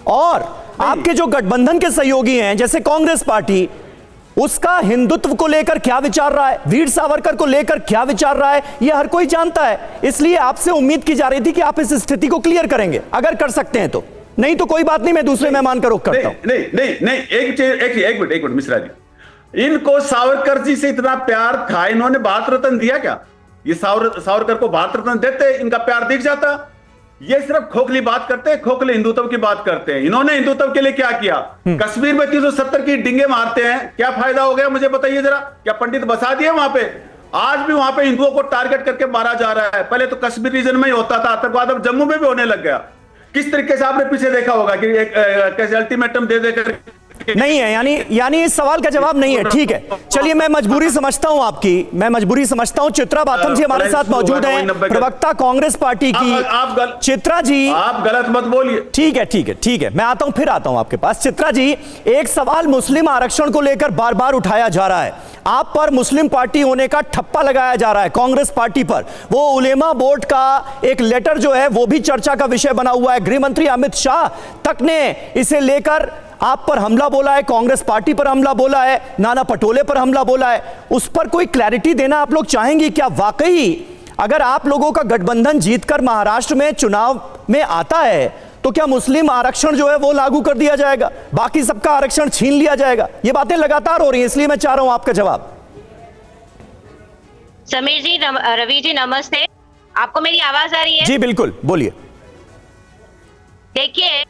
और आपके जो गठबंधन के सहयोगी हैं जैसे कांग्रेस पार्टी, उसका हिंदुत्व को लेकर क्या विचार रहा है, वीर सावरकर को लेकर क्या विचार रहा है, यह हर कोई जानता है। इसलिए आपसे उम्मीद की जा रही थी कि आप इस स्थिति को क्लियर करेंगे, अगर कर सकते हैं तो। नहीं तो कोई बात नहीं, मैं दूसरे मेहमान का रुख करता हूं। नहीं, एक मिनट मिश्रा जी, इनको सावरकर जी से इतना प्यार था, इन्होंने भारत रत्न दिया क्या? ये सावरकर को भारत रत्न देते, इनका प्यार दिख जाता। ये सिर्फ खोखली बात करते हैं, खोखले हिंदुत्व की बात करते हैं। इन्होंने हिंदुत्व के लिए क्या किया? कश्मीर में 370 की डिंगे मारते हैं, क्या फायदा हो गया मुझे बताइए जरा? क्या पंडित बसा दिए वहां पे? आज भी वहां पे हिंदुओं को टारगेट करके मारा जा रहा है। पहले तो कश्मीर रीजन में ही होता था आतंकवाद, अब जम्मू में भी होने लग गया। किस तरीके से आपने पीछे देखा होगा कि कैसे अल्टीमेटम दे देकर नहीं है, यानी इस सवाल का जवाब नहीं है। ठीक है, चलिए, मैं मजबूरी समझता हूं आपकी, मैं मजबूरी समझता हूं। चित्रा बाथम जी हमारे साथ मौजूद हैं, प्रवक्ता कांग्रेस पार्टी की। चित्रा जी, आप गलत मत बोलिए। ठीक है, मैं आता हूं, फिर आता हूं आपके पास। चित्रा जी, एक सवाल मुस्लिम आरक्षण को लेकर बार बार उठाया जा रहा है। आप पर मुस्लिम पार्टी होने का ठप्पा लगाया जा रहा है कांग्रेस पार्टी पर। वो उलेमा बोर्ड का एक लेटर जो है वो भी चर्चा का विषय बना हुआ है। गृह मंत्री अमित शाह तक ने इसे लेकर आप पर हमला बोला है, कांग्रेस पार्टी पर हमला बोला है, नाना पटोले पर हमला बोला है। उस पर कोई क्लैरिटी देना आप लोग चाहेंगे क्या? वाकई अगर आप लोगों का गठबंधन जीतकर महाराष्ट्र में चुनाव में आता है तो क्या मुस्लिम आरक्षण जो है वो लागू कर दिया जाएगा, बाकी सबका आरक्षण छीन लिया जाएगा? ये बातें लगातार हो रही हैं, इसलिए मैं चाह रहा हूं आपका जवाब। समीर जी, रवि जी, नमस्ते। आपको मेरी आवाज आ रही है? जी बिल्कुल, बोलिए। देखिए,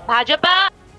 भाजपा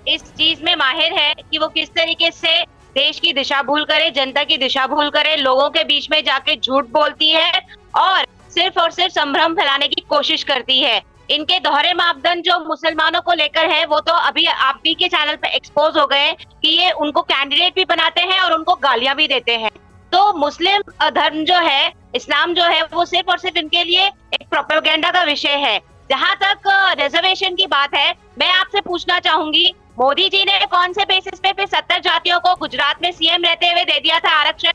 इस चीज में माहिर है कि वो किस तरीके से देश की दिशा भूल करे, जनता की दिशा भूल करे, लोगों के बीच में जाके झूठ बोलती है और सिर्फ संभ्रम फैलाने की कोशिश करती है। इनके दोहरे मापदंड जो मुसलमानों को लेकर है वो तो अभी आप भी के चैनल पे एक्सपोज हो गए कि ये उनको कैंडिडेट भी बनाते हैं और उनको गालियां भी देते हैं। तो मुस्लिम धर्म जो है, इस्लाम जो है, वो सिर्फ और सिर्फ इनके लिए एक प्रोपेगेंडा का विषय है। जहां तक रिजर्वेशन की बात है, मैं आपसे पूछना चाहूंगी, मोदी जी ने कौन से बेसिस पे 70 जातियों को गुजरात में सीएम रहते हुए दे दिया था आरक्षण?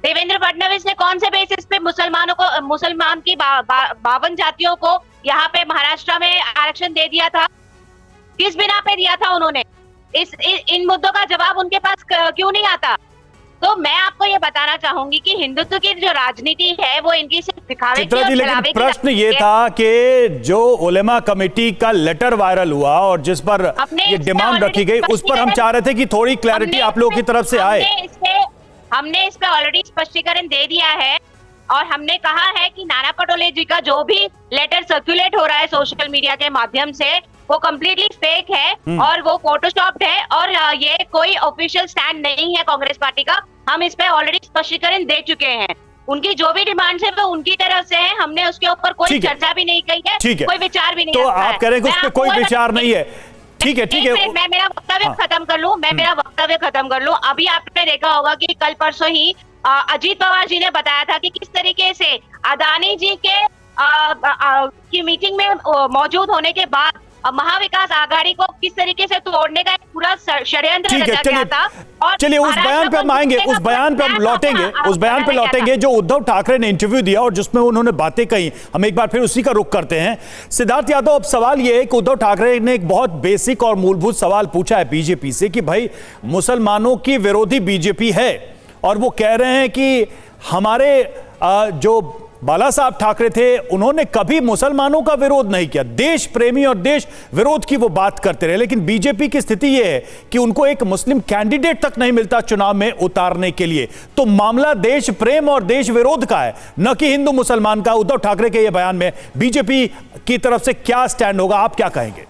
देवेंद्र फडणवीस ने कौन से बेसिस पे मुसलमान की 52 जातियों को यहाँ पे महाराष्ट्र में आरक्षण दे दिया था? किस बिना पे दिया था उन्होंने? इन मुद्दों का जवाब उनके पास क्यों नहीं आता? तो मैं आपको ये बताना चाहूंगी कि हिंदुत्व की जो राजनीति है वो इनकी सिर्फ दिखावे की और लेकिन प्रश्न ये था कि जो उलेमा कमेटी का लेटर वायरल हुआ और जिस पर ये डिमांड रखी गई, उस पर हम चाह रहे थे कि थोड़ी क्लैरिटी आप लोगों की तरफ से आए। हमने इस पे ऑलरेडी स्पष्टीकरण दे दिया है और हमने कहा है कि नाना पटोले जी का जो भी लेटर सर्कुलेट हो रहा है सोशल मीडिया के माध्यम से, वो कम्प्लीटली फेक है और वो फोटोशॉप्ड है और ये कोई ऑफिशियल स्टैंड नहीं है कांग्रेस पार्टी का। हम इस पे ऑलरेडी स्पष्टीकरण दे चुके हैं। उनकी जो भी डिमांड्स है वो उनकी तरफ से है, हमने उसके ऊपर कोई चर्चा भी नहीं की है, कोई विचार भी नहीं। तो आप कह रहे हैं कि उस पर कोई विचार नहीं है? ठीक है। मैं मेरा वक्तव्य खत्म कर लूं। अभी आपने देखा होगा कि कल परसों ही अजीत पवार जी ने बताया था कि किस तरीके से अदानी जी के की मीटिंग में मौजूद होने के बाद महाविकास आघाड़ी को किस तरीके से तोड़ने का एक पूरा षड्यंत्र रचा गया था। और चलिए उस बयान पे हम आएंगे, उस बयान पे हम लौटेंगे जो उद्धव ठाकरे ने इंटरव्यू दिया और जिसमें उन्होंने बातें कही। हम एक बार फिर उसी का रुख करते हैं। सिद्धार्थ यादव, अब सवाल यह है कि उद्धव ठाकरे ने एक बहुत बेसिक और मूलभूत सवाल पूछा है बीजेपी से कि भाई मुसलमानों की विरोधी बीजेपी है और वो कह रहे हैं कि हमारे जो बाला साहब ठाकरे थे उन्होंने कभी मुसलमानों का विरोध नहीं किया, देश प्रेमी और देश विरोध की वो बात करते रहे। लेकिन बीजेपी की स्थिति यह है कि उनको एक मुस्लिम कैंडिडेट तक नहीं मिलता चुनाव में उतारने के लिए। तो मामला देश प्रेम और देश विरोध का है, न कि हिंदू मुसलमान का। उद्धव ठाकरे के ये बयान में बीजेपी की तरफ से क्या स्टैंड होगा, आप क्या कहेंगे?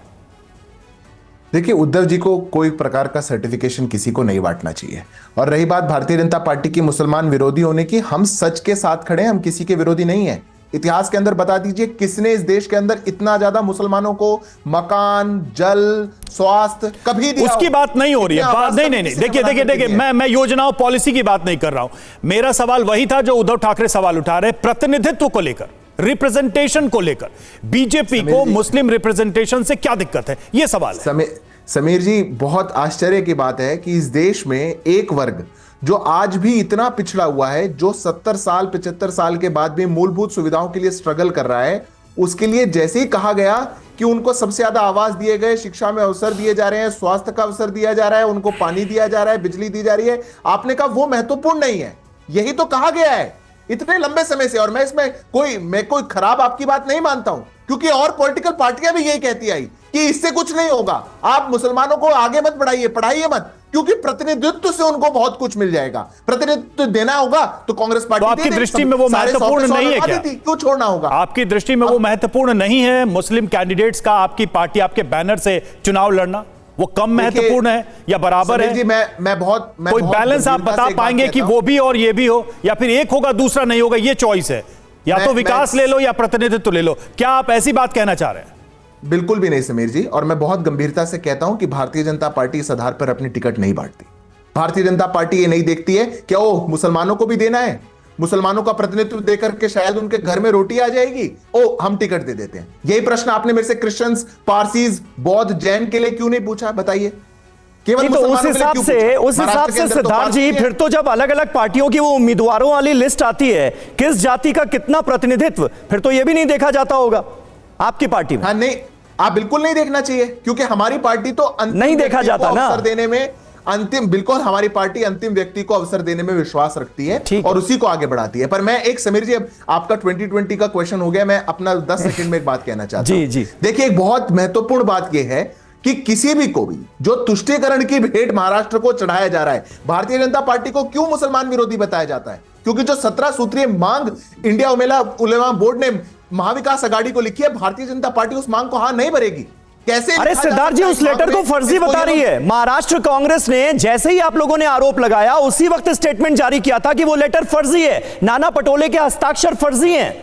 देखिए, उद्धव जी को कोई प्रकार का सर्टिफिकेशन किसी को नहीं बांटना चाहिए। और रही बात भारतीय जनता पार्टी की मुसलमान विरोधी होने की, हम सच के साथ खड़े हैं, हम किसी के विरोधी नहीं हैं। इतिहास के अंदर बता दीजिए किसने इस देश के अंदर इतना ज्यादा मुसलमानों को मकान, जल, स्वास्थ्य कभी दिया? उसकी बात नहीं हो रही है। नहीं, देखिए, मैं योजनाओं पॉलिसी की बात नहीं कर रहा हूं। मेरा सवाल वही था जो उद्धव ठाकरे सवाल उठा रहे, प्रतिनिधित्व को लेकर, रिप्रेजेंटेशन को लेकर। बीजेपी को मुस्लिम रिप्रेजेंटेशन से क्या दिक्कत है, यह सवाल है। समीर जी, बहुत आश्चर्य की बात है कि इस देश में एक वर्ग जो आज भी इतना पिछड़ा हुआ है, जो 70 साल 75 साल के बाद भी मूलभूत सुविधाओं के लिए स्ट्रगल कर रहा है, उसके लिए जैसे ही कहा गया कि उनको सबसे ज्यादा आवाज दिए गए, शिक्षा में अवसर दिए जा रहे हैं, स्वास्थ्य का अवसर दिया जा रहा है, उनको पानी दिया जा रहा है, बिजली दी जा रही है, आपने कहा वो महत्वपूर्ण नहीं है। यही तो कहा गया है इतने लंबे समय से, और मैं इसमें कोई खराब आपकी बात नहीं मानता हूं, क्योंकि और पॉलिटिकल पार्टियां भी यही कहती आई कि इससे कुछ नहीं होगा, आप मुसलमानों को आगे मत बढ़ाइए, पढ़ाइए मत, क्योंकि प्रतिनिधित्व से उनको बहुत कुछ मिल जाएगा। प्रतिनिधित्व देना होगा तो कांग्रेस पार्टी तो आपकी दृष्टि में वो महत्वपूर्ण नहीं है क्या? क्यों छोड़ना होगा? आपकी दृष्टि में वो महत्वपूर्ण नहीं है मुस्लिम कैंडिडेट्स का आपकी पार्टी आपके बैनर से चुनाव लड़ना? वो कम महत्वपूर्ण है या बराबर है? जी मैं बहुत कोई बैलेंस आप बता पाएंगे कि वो भी और ये भी हो, या फिर एक होगा दूसरा नहीं होगा? ये चॉइस है, या तो विकास ले लो या प्रतिनिधित्व ले लो। क्या आप ऐसी बात कहना चाह रहे हैं? बिल्कुल भी नहीं समीर जी, और मैं बहुत गंभीरता से कहता हूं कि भारतीय जनता पार्टी इस आधार पर अपनी टिकट नहीं बांटती। भारतीय जनता पार्टी ये नहीं देखती है क्या वो मुसलमानों को भी देना है, मुसलमानों का प्रतिनिधित्व देकर के शायद उनके घर में रोटी आ जाएगी, ओ हम टिकट दे देते हैं। यही प्रश्न आपने मेरे से क्रिश्चियंस, पारसीज, बौद्ध, जैन के लिए क्यों नहीं पूछा? बताइए। केवल तो उस हिसाब से सिद्धार्थ जी, फिर तो जब अलग अलग पार्टियों की वो उम्मीदवारों वाली लिस्ट आती है, किस जाति का कितना प्रतिनिधित्व, फिर तो ये भी नहीं देखा जाता होगा आपकी पार्टी में? हाँ नहीं, आप बिल्कुल नहीं देखना चाहिए, क्योंकि हमारी पार्टी तो नहीं देखा जाता ना अवसर देने में, बिल्कुल हमारी पार्टी अंतिम व्यक्ति को अवसर देने में विश्वास रखती है और उसी को आगे बढ़ाती है। पर मैं एक, समीर जी, अब आपका 2020 का क्वेश्चन हो गया, मैं अपना 10 सेकंड में एक बात कहना चाहता हूं। जी देखिए, एक बहुत महत्वपूर्ण बात यह है कि किसी भी को भी जो तुष्टीकरण की भेंट महाराष्ट्र को चढ़ाया जा रहा है, भारतीय जनता पार्टी को क्यों मुसलमान विरोधी बताया जाता है? क्योंकि जो 17 सूत्रीय मांग इंडिया उलेमा बोर्ड ने महाविकास अघाड़ी को लिखी है, भारतीय जनता पार्टी उस मांग को हां नहीं भरेगी। कैसे? अरे सिद्धार्थ जी, उस लेटर को फर्जी बता रही है महाराष्ट्र कांग्रेस ने। जैसे ही आप लोगों ने आरोप लगाया, उसी वक्त स्टेटमेंट जारी किया था कि वो लेटर फर्जी है, नाना पटोले के हस्ताक्षर फर्जी हैं।